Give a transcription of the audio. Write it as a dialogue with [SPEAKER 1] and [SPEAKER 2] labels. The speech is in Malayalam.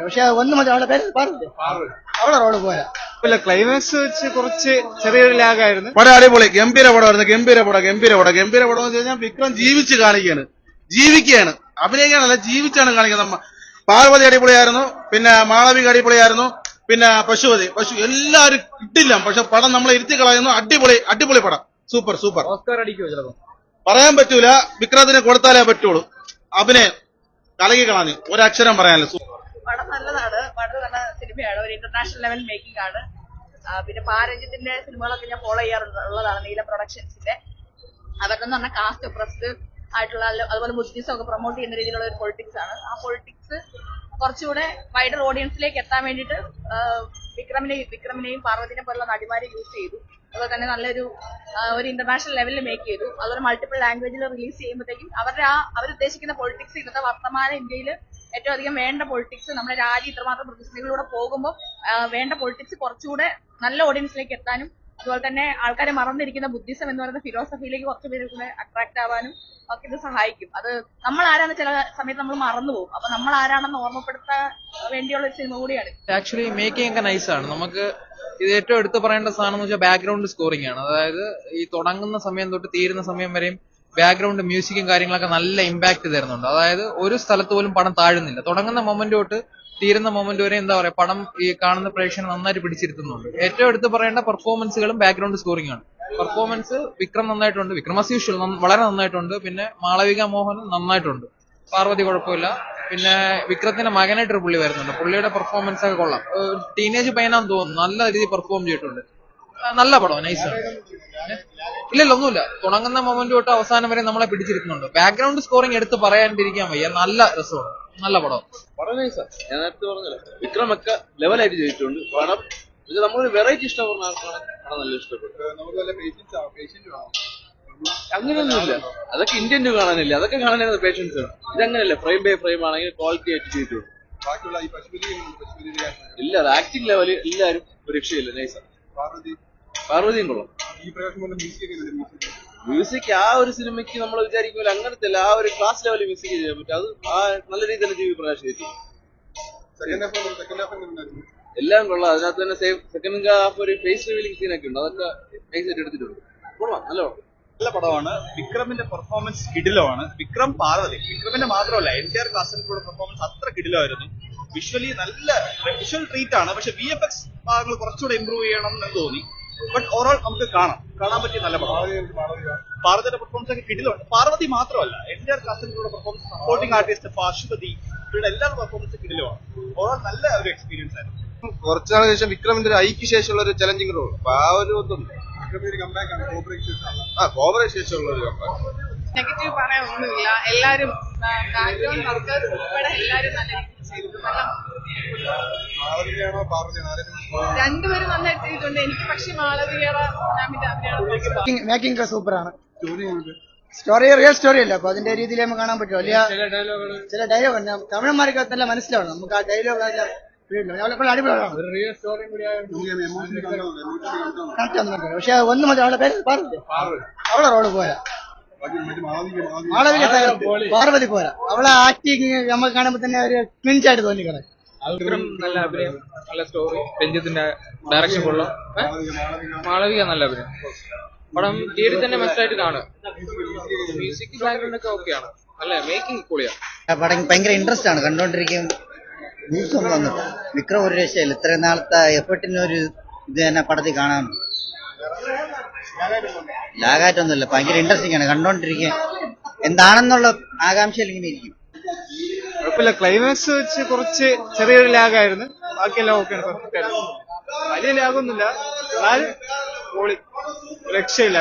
[SPEAKER 1] പക്ഷെ ഒന്ന് മതി അവളുടെ പേര് പറഞ്ഞു അവളെ റോള് പോരാ.
[SPEAKER 2] ക്ലൈമാക്സ് വെച്ച് കുറച്ച് ചെറിയൊരു ലാഗായിരുന്നു.
[SPEAKER 3] പടം അടിപൊളി, ഗംഭീര പടമായിരുന്നു. ഗംഭീര പടം എന്ന് വെച്ച് കഴിഞ്ഞാൽ വിക്രം ജീവിച്ച് കാണിക്കുകയാണ്, ജീവിക്കുകയാണ്, അഭിനയിക്കാനല്ല ജീവിച്ചാണ് കാണിക്കുന്നത്. പാർവതി അടിപൊളിയായിരുന്നു, പിന്നെ മാളവിക അടിപൊളിയായിരുന്നു, പിന്നെ പശു എല്ലാരും കിട്ടില്ല. പക്ഷെ പടം നമ്മളെ ഇരുത്തി കളയുന്നു. അടിപൊളി പടം, സൂപ്പർ.
[SPEAKER 2] ഓസ്കാർ അടിക്കുമോ ചിലപ്പോ?
[SPEAKER 3] പറയാൻ പറ്റൂല, വിക്രത്തിന് കൊടുത്താലേ പറ്റുള്ളൂ. അഭിനയം കലകി കളഞ്ഞു, ഒരക്ഷരം പറയാനല്ല.
[SPEAKER 4] പടം നല്ലതാണ്, വളരെ നല്ല സിനിമയാണ്, ഒരു ഇന്റർനാഷണൽ ലെവൽ മേക്കിംഗ് ആണ്. പിന്നെ പാരഞ്ജിത്തിന്റെ സിനിമകളൊക്കെ ഞാൻ ഫോളോ ചെയ്യാറുള്ളതാണ്, നീല പ്രൊഡക്ഷൻസിന്റെ. അവരുടെ പറഞ്ഞ കാസ്റ്റ് ഒപ്രസ്ഡ് ആയിട്ടുള്ള, അതുപോലെ മുസ്ലിംസ് ഒക്കെ പ്രൊമോട്ട് ചെയ്യുന്ന രീതിയിലുള്ള ഒരു പൊളിറ്റിക്സ് ആണ്. ആ പൊളിറ്റിക്സ് കുറച്ചുകൂടെ വൈഡർ ഓഡിയൻസിലേക്ക് എത്താൻ വേണ്ടിയിട്ട് വിക്രമിനെയും പാർവതിനെ പോലുള്ള നടിമാരെ യൂസ് ചെയ്തു. അതുപോലെ തന്നെ നല്ലൊരു ഇന്റർനാഷണൽ ലെവലിൽ മേക്ക് ചെയ്തു. അതുപോലെ മൾട്ടിപ്പിൾ ലാംഗ്വേജിൽ റിലീസ് ചെയ്യുമ്പോഴത്തേക്കും അവരുദ്ദേശിക്കുന്ന പൊളിറ്റിക്സ്, ഇന്നത്തെ വർത്തമാന ഇന്ത്യയിൽ ഏറ്റവും അധികം വേണ്ട പൊളിറ്റിക്സ്, നമ്മുടെ രാജ്യം ഇത്രമാത്രം പ്രതിസന്ധികളിലൂടെ പോകുമ്പോൾ വേണ്ട പൊളിറ്റിക്സ് കുറച്ചുകൂടെ നല്ല ഓഡിയൻസിലേക്ക് എത്താനും, അതുപോലെ തന്നെ ആൾക്കാരെ മറന്നിരിക്കുന്ന ബുദ്ധിസം എന്ന് പറയുന്ന ഫിലോസഫിയിലേക്ക് കുറച്ച് പേര് കൂടെ അട്രാക്ട് ആവാനും ഒക്കെ ഇത് സഹായിക്കും. അത് നമ്മൾ ആരാന്ന് ചില സമയത്ത് നമ്മൾ മറന്നുപോകും. അപ്പൊ നമ്മൾ ആരാണെന്ന് ഓർമ്മപ്പെടുത്താൻ വേണ്ടിയുള്ള ഒരു സിനിമ കൂടിയാണ്.
[SPEAKER 5] ആക്ച്വലി മേക്കിംഗ് ഒക്കെ നൈസാണ്. നമുക്ക് ഇത് ഏറ്റവും എടുത്തു പറയേണ്ട സാധനം എന്ന് വെച്ചാൽ ബാക്ക്ഗ്രൗണ്ട് സ്കോറിംഗ് ആണ്. അതായത് ഈ തുടങ്ങുന്ന സമയം തൊട്ട് തീരുന്ന സമയം വരെയും ബാക്ക്ഗ്രൗണ്ട് മ്യൂസിക്കും കാര്യങ്ങളൊക്കെ നല്ല ഇമ്പാക്ട് തരുന്നുണ്ട്. അതായത് ഒരു സ്ഥലത്ത് പോലും പടം താഴുന്നില്ല. തുടങ്ങുന്ന മൊമെന്റ് തൊട്ട് തീരുന്ന മൊമെന്റ് വരെ എന്താ പറയാ, പടം ഈ കാണുന്ന പ്രേക്ഷകനെ നന്നായിട്ട് പിടിച്ചിരുത്തുന്നുണ്ട്. ഏറ്റവും എടുത്ത് പറയേണ്ട പെർഫോമൻസുകളും ബാക്ക്ഗ്രൗണ്ട് സ്കോറിംഗ് ആണ്. പെർഫോമൻസ് വിക്രം നന്നായിട്ടുണ്ട്, വിക്രം ആസ് യൂഷ്വൽ വളരെ നന്നായിട്ടുണ്ട്. പിന്നെ മാളവിക മോഹൻ നന്നായിട്ടുണ്ട്, പാർവതി കുഴപ്പമില്ല. പിന്നെ വിക്രത്തിന്റെ മകനായിട്ടൊരു പുള്ളി വരുന്നുണ്ട്, പുള്ളിയുടെ പെർഫോമൻസ് ഒക്കെ കൊള്ളാം. ടീനേജ് പയ്യനാന്ന് തോന്നുന്നു, നല്ല രീതിയിൽ പെർഫോം ചെയ്തിട്ടുണ്ട്. നല്ല പടം, നൈസാണ്. ഇല്ലല്ലോ, ഒന്നുമില്ല. തുടങ്ങുന്ന മൊമെന്റ് തൊട്ട് അവസാനം വരെ നമ്മളെ പിടിച്ചിരുത്തുന്നുണ്ട്. ബാക്ക്ഗ്രൗണ്ട് സ്കോറിംഗ് എടുത്ത് പറയാണ്ടിരിക്കാൻ വയ്യ, നല്ല രസമാണ്, നല്ല പടം.
[SPEAKER 6] പടം നൈസാണ്. ഞാൻ നേരത്തെ പറഞ്ഞല്ലോ, വിക്രം ഒക്കെ ലെവലായിട്ട് ചെയ്തിട്ടുണ്ട്. പടം നമ്മളൊരു വെറൈറ്റി ഇഷ്ടപ്പെടുന്ന ആൾക്കാണ് പടം നല്ല ഇഷ്ടപ്പെട്ടു. അങ്ങനെയൊന്നുമില്ല, അതൊക്കെ ഇന്ത്യൻ കാണാനില്ല, അതൊക്കെ കാണാനായിരുന്നു പേഷ്യൻസ്. ഇതങ്ങനെയല്ല, ഫ്രെയിം ബൈ ഫ്രെയിം ആണെങ്കിൽ ക്വാളിറ്റി ആയിട്ട് ചെയ്തിട്ടുണ്ട്. ഇല്ല, അത് ആക്ടിംഗ് ലെവല് എല്ലാവരും ഒരു രക്ഷയില്ല, നൈസാണ്. പാർവതിയും കൊള്ളാം. മ്യൂസിക് ആ ഒരു സിനിമയ്ക്ക് നമ്മൾ വിചാരിക്കുമല്ലോ അങ്ങനത്തെ അല്ല, ആ ഒരു ക്ലാസ് ലെവലിൽ മ്യൂസിക് ചെയ്യാൻ പറ്റും. അത് ആ നല്ല രീതിയിൽ ജീവി പ്രകാശ് ചെയ്തു. എല്ലാം കൊള്ളാം. അതിനകത്ത് തന്നെ സെക്കൻഡ് ഹാഫ് ഒരു ഫേസ് റിവീലിംഗ് സീനൊക്കെ ഉണ്ട്, അതൊക്കെ നൈസ് ആയിട്ട് എടുത്തിട്ടുണ്ട്. കൊള്ളാം,
[SPEAKER 7] നല്ല പടമാണ്. വിക്രമിന്റെ പെർഫോമൻസ് കിടിലമാണ്. വിക്രം, പാർവതി, വിക്രമിന്റെ മാത്രമല്ല എൻടിആർ കാസർഗോഡ് പെർഫോമൻസ് അത്ര കിടിലമായിരുന്നു. വിഷ്വലി നല്ല വിഷ്വൽ ട്രീറ്റ് ആണ്. പക്ഷെ VFX ഭാഗങ്ങൾ കുറച്ചുകൂടെ ഇമ്പ്രൂവ് ചെയ്യണം എന്ന് തോന്നി. ബട്ട് ഓവറോൾ നമുക്ക് കാണാൻ പറ്റിയ നല്ല പടം. പാർവതിയുടെ പെർഫോമൻസ് ഒക്കെ കിടിലുണ്ട്. പാർവതി മാത്രമല്ല, NTR Kasaragod performance, supporting artist Pasupathy, ഇവരുടെ എല്ലാവരുടെ പെർഫോമൻസ് കിടിലുമാണ്. ഓവറോൾ നല്ല ഒരു എക്സ്പീരിയൻസ് ആയിരുന്നു.
[SPEAKER 3] കുറച്ചാൾക്ക് ശേഷം വിക്രമിന്റെ ഒരു ഐക്ക് ശേഷമുള്ള ഒരു ചലഞ്ചിങ് റോൾ, അപ്പൊ ആ ഒരു കോബ്രയ്ക്ക് ശേഷമുള്ള ഒരു കമ്പാക്ക്.
[SPEAKER 4] നെഗറ്റീവ് പറയാനൊന്നുമില്ല. എല്ലാരും എല്ലാരും നല്ല രണ്ടുപേരും നന്നായിട്ട് ചെയ്തിട്ടുണ്ട്. എനിക്ക് പക്ഷെ മാളവികയുടെ
[SPEAKER 1] മേക്കിംഗ് ഒക്കെ സൂപ്പറാണ്. സ്റ്റോറി റിയൽ സ്റ്റോറി അല്ല, അപ്പൊ അതിന്റെ രീതിയിൽ നമുക്ക് കാണാൻ പറ്റുമോ? ചില ഡയലോഗ് തമിഴന്മാർക്ക് നല്ല മനസ്സിലാവണം. നമുക്ക് ആ ഡയലോഗ് അടിപൊളിയാണ്. പക്ഷെ ഒന്ന് മതി അവളുടെ പേര് പറഞ്ഞു അവളെ റോള് പോരാ. മാളവിക പാർവതി പോരാ. അവളെ ആക്ടിങ് നമുക്ക് കാണുമ്പോ തന്നെ ഒരു ക്ലിഞ്ചായിട്ട് തോന്നിക്കണം.
[SPEAKER 5] നല്ല അഭിനയം, നല്ല സ്റ്റോറി, രഞ്ജിത്തിന്റെ ഡയറക്ഷൻ കൊള്ളാം. മാളവിക നല്ല അഭിനയം. പടം തിയേറ്ററിൽ തന്നെ മസ്റ്റായിട്ട് കാണുക. മ്യൂസിക് ബാക്ക്ഗ്രൗണ്ട് ഒക്കെ ഓക്കെയാണ്, നല്ല മേക്കിംഗ് പൊളിയാണ്.
[SPEAKER 8] പടം ഭയങ്കര ഇൻട്രസ്റ്റ് ആണ്, കണ്ടോണ്ടിരിക്കും. ന്യൂസ് ഒന്നും വന്നിട്ട് വിക്രം ഒരു രക്ഷയില്ല. ഇത്രയും നാളത്തെ എഫേർട്ടിനൊരു ഇത് തന്നെ പടത്തിൽ കാണാൻ ലാഗായിട്ടൊന്നുമില്ല. ഭയങ്കര ഇൻട്രസ്റ്റിംഗ് ആണ്, കണ്ടോണ്ടിരിക്കാൻ എന്താണെന്നുള്ള ആകാംക്ഷയിൽ ഇങ്ങനെ ഇരിക്കും.
[SPEAKER 2] കുഴപ്പമില്ല. ക്ലൈമാക്സ് വെച്ച് കുറച്ച് ചെറിയൊരു ലാഗായിരുന്നു, ബാക്കിയെല്ലാം ഓക്കെയാണ്, പെർഫെക്റ്റ് ആയിരുന്നു. വലിയ ലാഗൊന്നുമില്ല, എന്നാലും രക്ഷയില്ല.